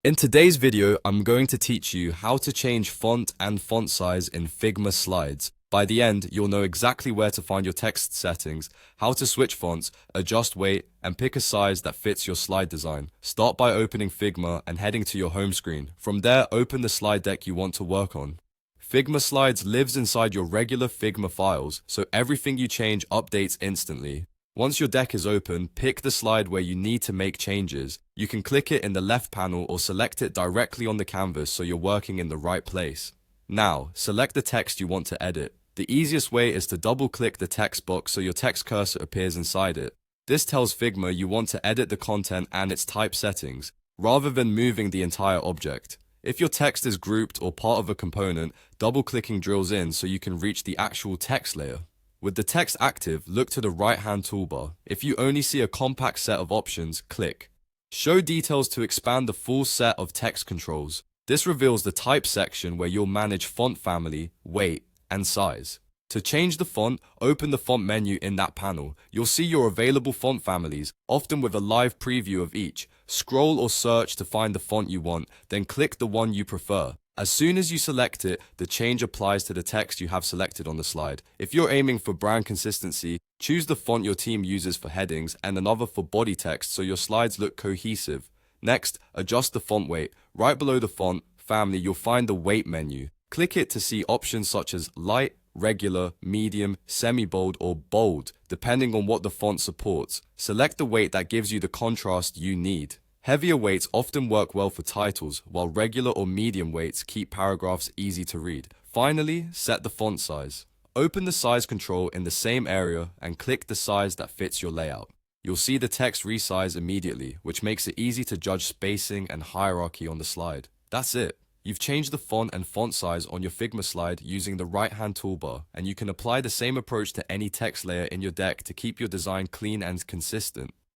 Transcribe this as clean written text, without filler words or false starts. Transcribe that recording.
In today's video, I'm going to teach you how to change font and font size in Figma Slides. By the end, you'll know exactly where to find your text settings, how to switch fonts, adjust weight, and pick a size that fits your slide design. Start by opening Figma and heading to your home screen. From there, open the slide deck you want to work on. Figma Slides lives inside your regular Figma files, so everything you change updates instantly. Once your deck is open, pick the slide where you need to make changes. You can click it in the left panel or select it directly on the canvas so you're working in the right place. Now, select the text you want to edit. The easiest way is to double-click the text box so your text cursor appears inside it. This tells Figma you want to edit the content and its type settings, rather than moving the entire object. If your text is grouped or part of a component, double-clicking drills in so you can reach the actual text layer. With the text active, look to the right-hand toolbar. If you only see a compact set of options, click Show Details to expand the full set of text controls. This reveals the type section where you'll manage font family, weight, and size. To change the font, open the font menu in that panel. You'll see your available font families, often with a live preview of each. Scroll or search to find the font you want, then click the one you prefer. As soon as you select it, the change applies to the text you have selected on the slide. If you're aiming for brand consistency, choose the font your team uses for headings and another for body text so your slides look cohesive. Next, adjust the font weight. Right below the font family, you'll find the weight menu. Click it to see options such as light, regular, medium, semi-bold, or bold, depending on what the font supports. Select the weight that gives you the contrast you need. Heavier weights often work well for titles, while regular or medium weights keep paragraphs easy to read. Finally, set the font size. Open the size control in the same area and click the size that fits your layout. You'll see the text resize immediately, which makes it easy to judge spacing and hierarchy on the slide. That's it. You've changed the font and font size on your Figma slide using the right-hand toolbar, and you can apply the same approach to any text layer in your deck to keep your design clean and consistent.